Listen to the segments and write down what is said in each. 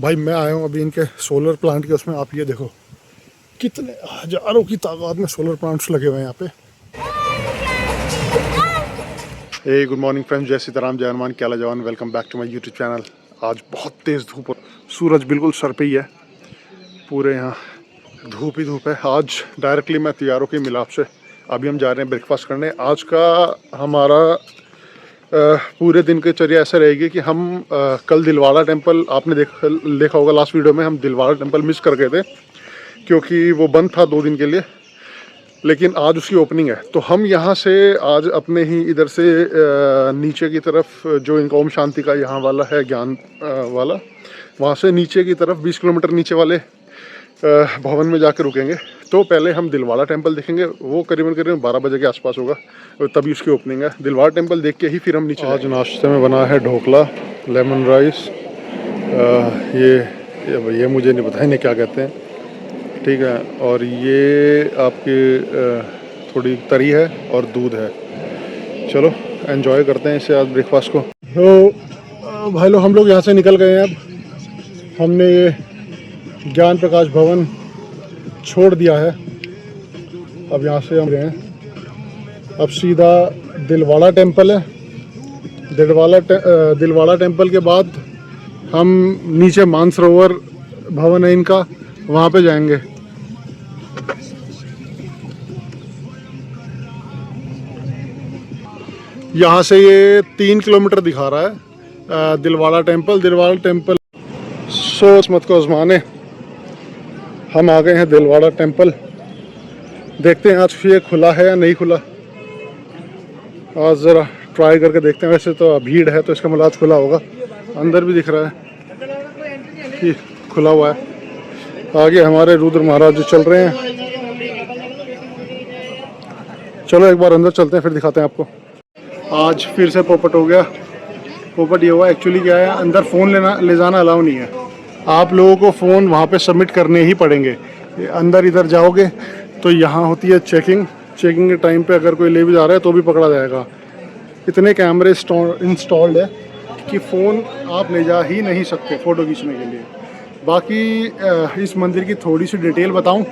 भाई मैं आया हूँ अभी इनके सोलर प्लांट के उसमें। आप ये देखो कितने हजारों की तादाद में सोलर प्लांट्स लगे हुए हैं यहाँ पे। हे गुड मॉर्निंग फ्रेंड्स, जय सीताराम, जय हनुमान, क्या जवान। Welcome back to my YouTube channel. आज बहुत तेज़ धूप, सूरज बिल्कुल सर पे ही है, पूरे यहाँ धूप ही धूप है। आज डायरेक्टली मैं तैयार होकर मिलाप से अभी हम जा रहे हैं ब्रेकफास्ट करने। आज का हमारा पूरे दिन की चर्या ऐसा रहेगी कि हम कल दिलवाड़ा टेंपल, आपने देखा होगा लास्ट वीडियो में, हम दिलवाड़ा टेंपल मिस कर गए थे क्योंकि वो बंद था 2 दिन के लिए, लेकिन आज उसकी ओपनिंग है। तो हम यहाँ से आज अपने ही इधर से नीचे की तरफ, जो इनका ओम शांति का यहाँ वाला है ज्ञान वाला, वहाँ से नीचे की तरफ 20 किलोमीटर नीचे वाले भवन में जाकर रुकेंगे। तो पहले हम दिलवाड़ा टेंपल देखेंगे, वो करीबन 12 बजे के आसपास होगा, तभी उसकी ओपनिंग है। दिलवाड़ा टेंपल देख के ही फिर हम नीचे। आज नाश्ते में बना है ढोकला, लेमन राइस, ये मुझे नहीं पता इन्हें क्या कहते हैं, ठीक है। और ये आपकी थोड़ी तरी है और दूध है। चलो एंजॉय करते हैं इसे आज ब्रेकफास्ट को। तो भाई लोग हम लोग यहाँ से निकल गए हैं। अब हमने ये ज्ञान प्रकाश भवन छोड़ दिया है। अब यहाँ से हम गए हैं, अब सीधा दिलवाड़ा टेंपल है। दिलवाड़ा टेंपल के बाद हम नीचे मानसरोवर भवन है इनका, वहाँ पे जाएंगे। यहाँ से ये 3 किलोमीटर दिखा रहा है दिलवाड़ा टेंपल। सोच मत को आजमाने, हम आ गए हैं दिलवाड़ा टेंपल। देखते हैं आज ये खुला है या नहीं खुला। आज ज़रा ट्राई करके देखते हैं। वैसे तो भीड़ है तो इसका मतलब आज खुला होगा। अंदर भी दिख रहा है कि खुला हुआ है। आगे हमारे रुद्र महाराज जो चल रहे हैं। चलो एक बार अंदर चलते हैं, फिर दिखाते हैं आपको। आज फिर से पोपट हो गया। पोपट ये हुआ, एक्चुअली क्या है, अंदर फ़ोन ले जाना अलाउ नहीं है। आप लोगों को फ़ोन वहाँ पे सबमिट करने ही पड़ेंगे। अंदर इधर जाओगे तो यहाँ होती है चेकिंग के टाइम पे अगर कोई ले भी जा रहा है तो भी पकड़ा जाएगा। इतने कैमरे इंस्टॉल्ड है कि फ़ोन आप ले जा ही नहीं सकते फ़ोटो खींचने के लिए। बाकी इस मंदिर की थोड़ी सी डिटेल बताऊं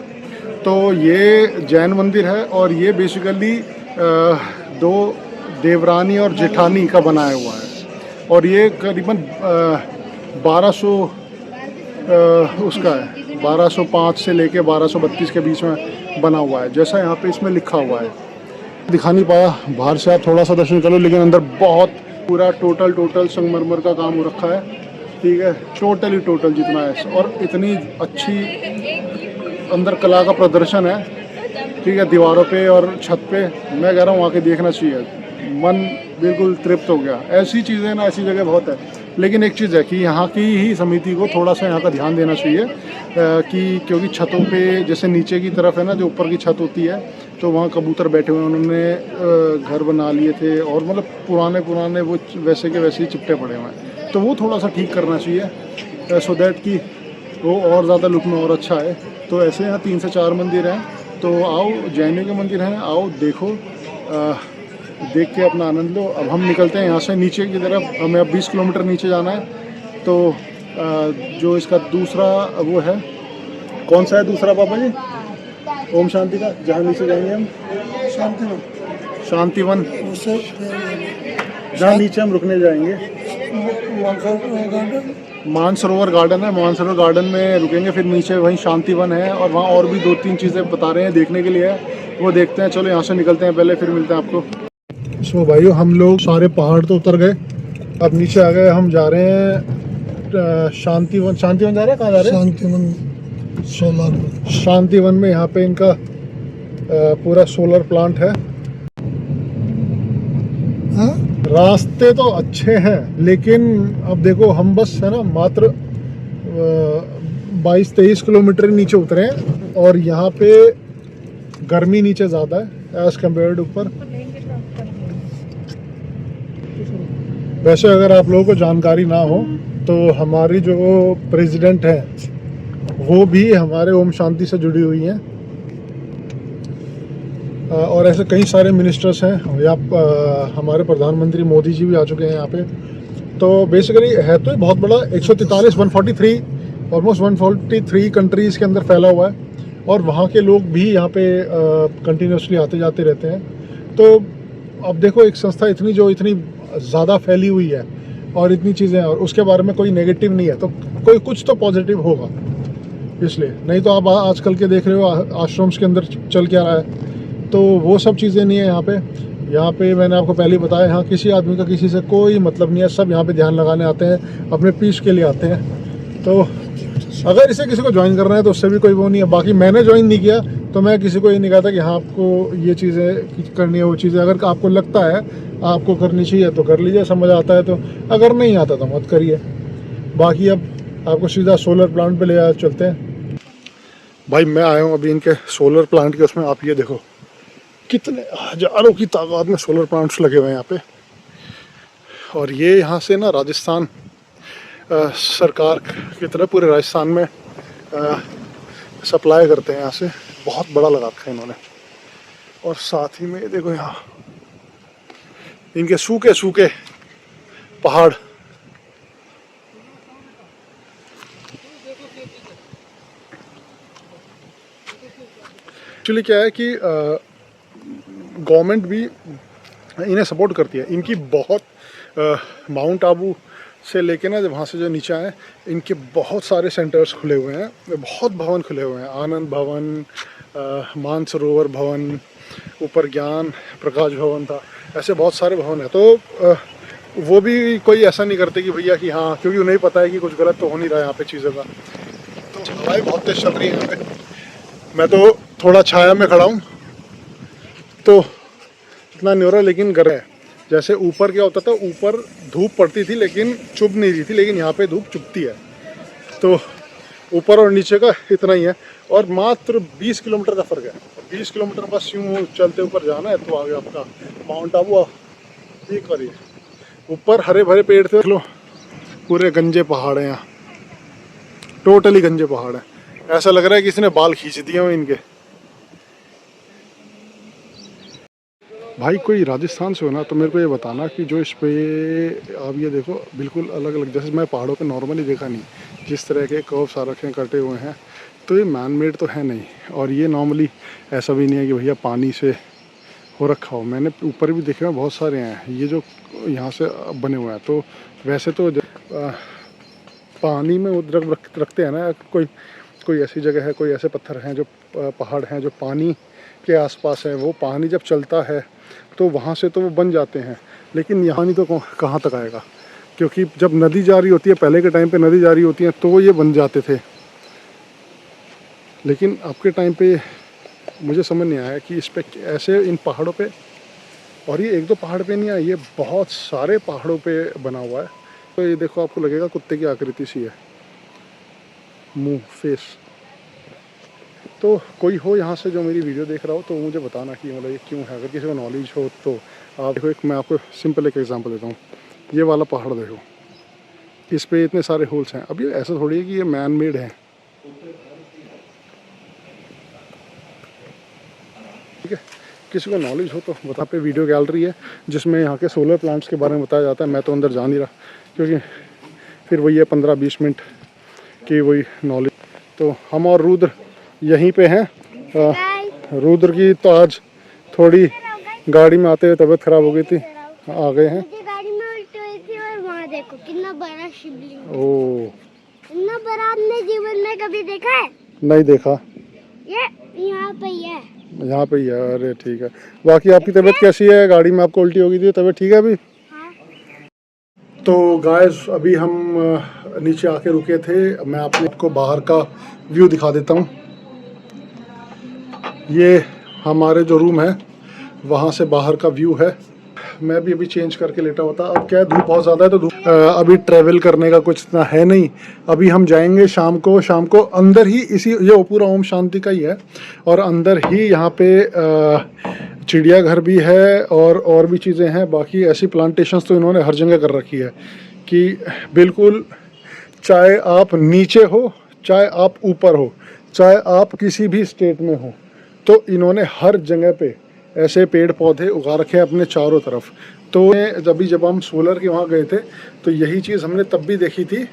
तो ये जैन मंदिर है और ये बेसिकली 2 देवरानी और जेठानी का बनाया हुआ है। और ये करीबन 1200 उसका है, 1205 से लेके 1232 के बीच में बना हुआ है, जैसा यहाँ पे इसमें लिखा हुआ है। दिखा नहीं पाया, बाहर से आप थोड़ा सा दर्शन करो, लेकिन अंदर बहुत पूरा टोटल संगमरमर का काम हो रखा है, ठीक है। टोटल जितना है, और इतनी अच्छी अंदर कला का प्रदर्शन है, ठीक है, दीवारों पे और छत पे। मैं कह रहा हूँ आके देखना चाहिए, मन बिल्कुल तृप्त हो गया। ऐसी चीज़ें ना, ऐसी जगह बहुत है। लेकिन एक चीज़ है कि यहाँ की ही समिति को थोड़ा सा यहाँ का ध्यान देना चाहिए कि क्योंकि छतों पे, जैसे नीचे की तरफ है ना, जो ऊपर की छत होती है, तो वहाँ कबूतर बैठे हुए हैं, उन्होंने घर बना लिए थे और मतलब पुराने वो वैसे के वैसे ही चिपटे पड़े हुए हैं। तो वो थोड़ा सा ठीक करना चाहिए सो दैट कि वो और ज़्यादा लुक में और अच्छा है। तो ऐसे यहाँ 3 से 4 मंदिर हैं। तो आओ, जैनियों के मंदिर हैं, आओ देखो, देख के अपना आनंद लो। अब हम निकलते हैं यहाँ से नीचे की तरफ। हमें अब 20 किलोमीटर नीचे जाना है। तो जो इसका दूसरा वो है, कौन सा है दूसरा पापा जी, ओम शांति का, जहाँ नीचे जाएंगे हम, शांतिवन, जहाँ नीचे हम रुकने जाएंगे। मानसरोवर गार्डन है, मानसरोवर गार्डन में रुकेंगे, फिर नीचे वहीं शांतिवन है, और वहाँ और भी 2-3 चीज़ें बता रहे हैं देखने के लिए है, वो देखते हैं। चलो यहाँ से निकलते हैं पहले, फिर मिलते हैं आपको। सो भाइयों, हम लोग सारे पहाड़ तो उतर गए, अब नीचे आ गए। हम जा रहे हैं शांतिवन जा रहे हैं। कहाँ जा रहे हैं? शांतिवन में यहाँ पे इनका पूरा सोलर प्लांट है। हाँ? रास्ते तो अच्छे हैं, लेकिन अब देखो, हम बस है ना मात्र 22-23 किलोमीटर नीचे उतरे हैं, और यहाँ पे गर्मी नीचे ज़्यादा है एज कम्पेयर्ड ऊपर। वैसे अगर आप लोगों को जानकारी ना हो तो हमारी जो प्रेसिडेंट है वो भी हमारे ओम शांति से जुड़ी हुई हैं, और ऐसे कई सारे मिनिस्टर्स हैं। यहाँ हमारे प्रधानमंत्री मोदी जी भी आ चुके हैं यहाँ पे। तो बेसिकली है तो बहुत बड़ा 143 ऑलमोस्ट 143 कंट्रीज़ के अंदर फैला हुआ है, और वहाँ के लोग भी यहाँ पे कंटिन्यूसली आते जाते रहते हैं। तो अब देखो, एक संस्था इतनी ज़्यादा फैली हुई है और इतनी चीज़ें, और उसके बारे में कोई नेगेटिव नहीं है, तो कोई कुछ तो पॉजिटिव होगा। इसलिए, नहीं तो आप आजकल के देख रहे हो आश्रम्स के अंदर चल क्या रहा है, तो वो सब चीज़ें नहीं है यहाँ पे। यहाँ पे मैंने आपको पहले ही बताया, यहाँ किसी आदमी का किसी से कोई मतलब नहीं है, सब यहाँ पे ध्यान लगाने आते हैं, अपने पीस के लिए आते हैं। तो अगर इसे किसी को ज्वाइन करना है तो उससे भी कोई वो नहीं है। बाकी मैंने ज्वाइन नहीं किया, तो मैं किसी को ये नहीं कहता कि हाँ आपको ये चीज़ें करनी है, वो चीज़ें अगर आपको लगता है आपको करनी चाहिए तो कर लीजिए, समझ आता है तो, अगर नहीं आता तो मत करिए। बाकी अब आपको सीधा सोलर प्लांट पे ले चलते हैं। भाई मैं आया हूँ अभी इनके सोलर प्लांट के उसमें, आप ये देखो कितने हज़ारों की तादाद में सोलर प्लांट्स लगे हुए हैं यहाँ पे। और ये यहाँ से ना राजस्थान सरकार की तरह पूरे राजस्थान में सप्लाई करते हैं यहाँ से। बहुत बड़ा लगा रखा है इन्होंने। और साथ ही में देखो यहाँ इनके सूखे सूखे पहाड़, एक्चुअली क्या है कि गवर्नमेंट भी इन्हें सपोर्ट करती है। इनकी बहुत माउंट आबू से लेके ना वहाँ से जो नीचे आए, इनके बहुत सारे सेंटर्स खुले हुए हैं, बहुत भवन खुले हुए हैं। आनंद भवन, मानसरोवर भवन, ऊपर ज्ञान प्रकाश भवन था, ऐसे बहुत सारे भवन हैं। तो वो भी कोई ऐसा नहीं करते कि भैया कि हाँ, क्योंकि उन्हें पता है कि कुछ गलत तो हो नहीं रहा है यहाँ पे चीज़ों का। तो हवाएं बहुत तेज चल रही है यहाँ पे। मैं तो थोड़ा छाया में खड़ा हूँ तो इतना नहीं हो रहा, लेकिन गर्म है। जैसे ऊपर क्या होता था, ऊपर धूप पड़ती थी लेकिन चुभ नहीं रही थी, लेकिन यहाँ पे धूप चुभती है। तो ऊपर और नीचे का इतना ही है, और मात्र 20 किलोमीटर का फ़र्क है। 20 किलोमीटर बस यूँ चलते ऊपर जाना है तो आगे आपका माउंट आबू। ये करिए, ऊपर हरे भरे पेड़ थे, लो पूरे गंजे पहाड़ हैं यहाँ, टोटली गंजे पहाड़ हैं। ऐसा लग रहा है कि किसी ने बाल खींच दिए हो इनके। भाई कोई राजस्थान से हो ना तो मेरे को ये बताना कि जो इस पे आप ये देखो बिल्कुल अलग अलग, जैसे मैं पहाड़ों पे नॉर्मली देखा नहीं, जिस तरह के कर्व्स आ रखे हैं, कटे हुए हैं, तो ये मैन मेड तो है नहीं। और ये नॉर्मली ऐसा भी नहीं है कि भैया पानी से हो रखा हो। मैंने ऊपर भी देखे हुए बहुत सारे हैं ये जो यहाँ से बने हुए हैं। तो वैसे तो पानी में वो रखते हैं ना, कोई ऐसी जगह है, कोई ऐसे पत्थर हैं जो पहाड़ हैं जो पानी के आसपास है, वो पानी जब चलता है तो वहाँ से तो वो बन जाते हैं। लेकिन यहाँ नहीं तो कहाँ तक आएगा, क्योंकि जब नदी जा रही होती है, पहले के टाइम पे नदी जा रही होती है तो ये बन जाते थे। लेकिन अब के टाइम पे मुझे समझ नहीं आया कि इस पे ऐसे इन पहाड़ों पे, और ये एक दो पहाड़ पे नहीं है, ये बहुत सारे पहाड़ों पे बना हुआ है। तो ये देखो, आपको लगेगा कुत्ते की आकृति सी है, मुंह, फेस। तो कोई हो यहाँ से जो मेरी वीडियो देख रहा हो तो मुझे बताना कि मतलब ये क्यों है। अगर किसी को नॉलेज हो तो आप देखो। मैं आपको सिंपल एक एग्जांपल देता हूँ। ये वाला पहाड़ देखो, इस पे इतने सारे होल्स हैं। अब ये ऐसा थोड़ी है कि ये मैन मेड है, ठीक है। किसी को नॉलेज हो तो बता। पे वीडियो गैलरी है जिसमें यहाँ के सोलर प्लांट्स के बारे में बताया जाता है। मैं तो अंदर जा नहीं रहा, क्योंकि फिर वही है 15-20 मिनट की वही नॉलेज। तो हम और रुद्र यहीं पे हैं। रुद्र की तो आज थोड़ी गाड़ी में आते हुए तबीयत खराब हो गई थी, आ गए हैं। गाड़ी में उल्टी हुई थी, और वहाँ देखो कितना बड़ा शिवलिंग। ओह, इतना बड़ा आपने जीवन में कभी देखा है? नहीं देखा। ये यहाँ पे ही है। यहाँ पे ही है। अरे ठीक है। बाकी आपकी तबीयत कैसी है? गाड़ी में आपको उल्टी हो गई थी, तबीयत ठीक है अभी? हाँ। तो गाइस अभी हम नीचे आके रुके थे। मैं आपको बाहर का व्यू दिखा देता हूँ। ये हमारे जो रूम है वहाँ से बाहर का व्यू है। मैं भी अभी चेंज करके लेटा हुआ था। अब क्या है, धूप बहुत ज़्यादा है तो धूप अभी ट्रैवल करने का कुछ इतना है नहीं। अभी हम जाएंगे शाम को अंदर ही, इसी ये पूरा ओम शांति का ही है, और अंदर ही यहाँ पे चिड़ियाघर भी है और भी चीज़ें हैं। बाकी ऐसी प्लांटेशंस तो इन्होंने हर जगह कर रखी है कि बिल्कुल, चाहे आप नीचे हो, चाहे आप ऊपर हो, चाहे आप किसी भी स्टेट में हो, तो इन्होंने हर जगह पे ऐसे पेड़ पौधे उगा रखे हैं अपने चारों तरफ। तो जब हम सोलर के वहाँ गए थे तो यही चीज़ हमने तब भी देखी थी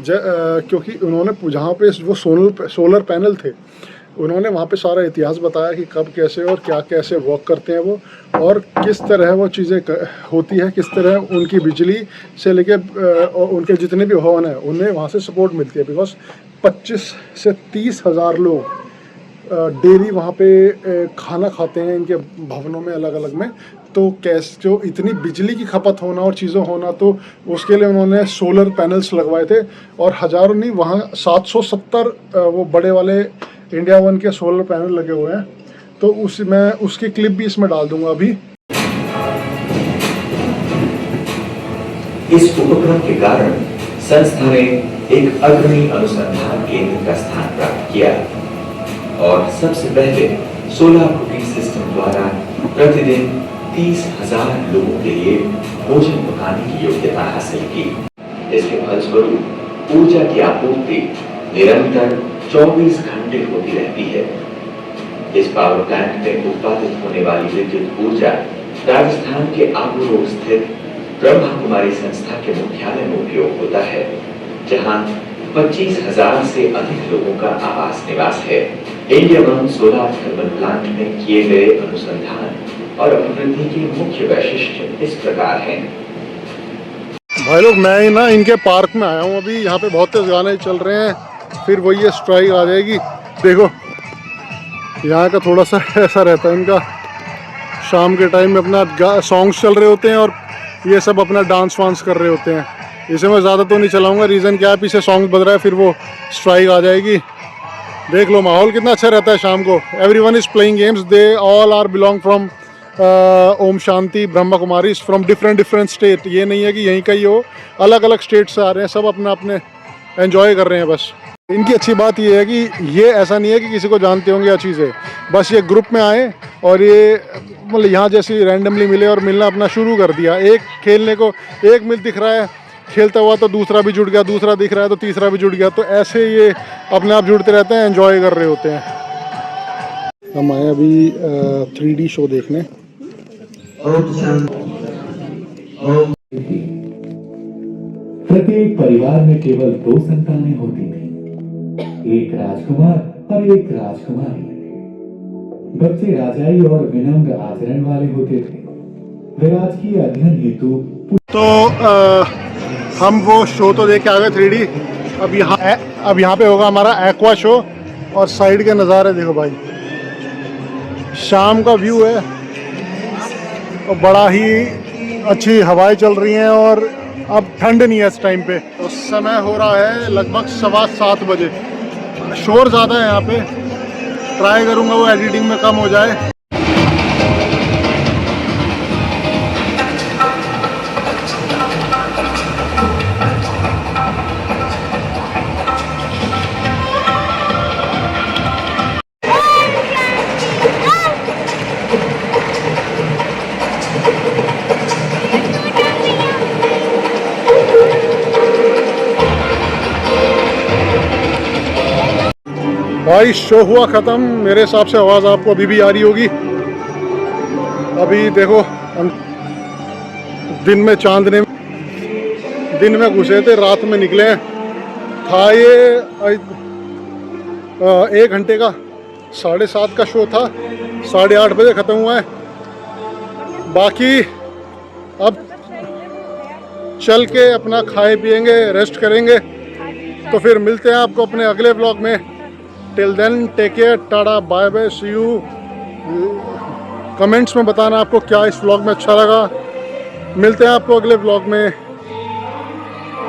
क्योंकि उन्होंने जहाँ पे वो सोलर पैनल थे, उन्होंने वहाँ पे सारा इतिहास बताया कि कब कैसे और क्या कैसे वर्क करते हैं वो, और किस तरह वो चीज़ें होती है, किस तरह उनकी बिजली से लेके उनके जितने भी भवन हैं उन्हें वहाँ से सपोर्ट मिलती है। बिकॉज 25 से 30 हज़ार लोग डेली वहाँ पे खाना खाते हैं इनके भवनों में अलग अलग में। तो कैसे जो इतनी बिजली की खपत होना और चीज़ों होना, तो उसके लिए उन्होंने सोलर पैनल्स लगवाए थे, और हज़ारों नहीं, वहाँ 770 वो बड़े वाले इंडिया वन के सोलर पैनल लगे हुए हैं। तो मैं उसकी क्लिप भी इसमें डाल दूंगा अभी। इस उपक्रम के कारण संस्था ने एक अग्रणी अनुसंधान केंद्र का स्थान प्राप्त किया और सबसे पहले सोलर कुकिंग सिस्टम द्वारा प्रतिदिन 30,000 लोगों के लिए भोजन पकाने की योग्यता हासिल की। इसके फलस्वरूप ऊर्जा की आपूर्ति निरंतर 24 घंटे होती रहती है। इस पावर प्लांट में उत्पादित होने वाली विद्युत ऊर्जा राजस्थान के आबू स्थित ब्रह्मा कुमारी संस्था के मुख्यालय में उपयोग होता है, जहां 25,000 से अधिक लोगों का आवास निवास है। India one solar thermal plant में किए गए अनुसंधान और अभिवृद्धि के मुख्य वैशिष्ट्य इस प्रकार हैं। भाई लोग, मैं ना इनके पार्क में आया हूँ अभी। यहाँ पे बहुत तेज गाने चल रहे हैं, फिर वही ये स्ट्राइक आ जाएगी। देखो यहाँ का थोड़ा सा ऐसा रहता है इनका, शाम के टाइम में अपना सॉन्ग्स चल रहे होते हैं और ये सब अपना डांस वांस कर रहे होते हैं। इसे मैं ज़्यादा तो नहीं चलाऊंगा, रीज़न क्या है, पीछे सॉन्ग बज रहा है, फिर वो स्ट्राइक आ जाएगी। देख लो माहौल कितना अच्छा रहता है शाम को। Everyone is playing games, they all are belong from Om Shanti Brahma Kumari, from different state. ये नहीं है कि यहीं का ही हो, अलग अलग स्टेट से आ रहे हैं, सब अपने अपने एंजॉय कर रहे हैं। बस इनकी अच्छी बात ये है कि ये ऐसा नहीं है कि किसी को जानते होंगे या चीज़ें, बस ये ग्रुप में आए और ये मतलब यहाँ जैसे रैंडमली मिले और मिलना अपना शुरू कर दिया। एक खेलने को एक मिल दिख रहा है खेलता हुआ तो दूसरा भी जुड़ गया, दूसरा दिख रहा है तो तीसरा भी जुड़ गया, तो ऐसे ये अपने आप जुड़ते रहते हैं, एंजॉय कर रहे होते हैं। हम आए अभी 3D शो देखने। प्रत्येक परिवार में केवल 2 संतानें होती थी, एक राजकुमार और एक राजकुमारी। बच्चे राजाई और विनम्र आचरण वाले होते थे। वे राजकीय अध्ययन हेतु तो हम वो शो तो देख के आ गए 3D। अब यहाँ पे होगा हमारा एक्वा शो, और साइड के नज़ारे देखो भाई, शाम का व्यू है और बड़ा ही अच्छी हवाएं चल रही हैं, और अब ठंड नहीं है इस टाइम पे। तो समय हो रहा है लगभग 7:15 बजे। शोर ज़्यादा है यहाँ पे, ट्राई करूँगा वो एडिटिंग में कम हो जाए। भाई शो हुआ ख़त्म। मेरे हिसाब से आवाज़ आपको अभी भी आ रही होगी। अभी देखो दिन में चांदने दिन में घुसे थे, रात में निकले था। ये 1 घंटे का 7:30 का शो था, 8:30 बजे ख़त्म हुआ है। बाकी अब चल के अपना खाए पिएंगे, रेस्ट करेंगे, तो फिर मिलते हैं आपको अपने अगले व्लॉग में। Till then take care, tata, bye bye, see you. Comments में बताना आपको क्या इस व्लॉग में अच्छा लगा। मिलते हैं आपको अगले व्लॉग में।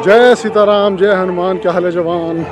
जय सीताराम, जय हनुमान, क्या हाल है जवान।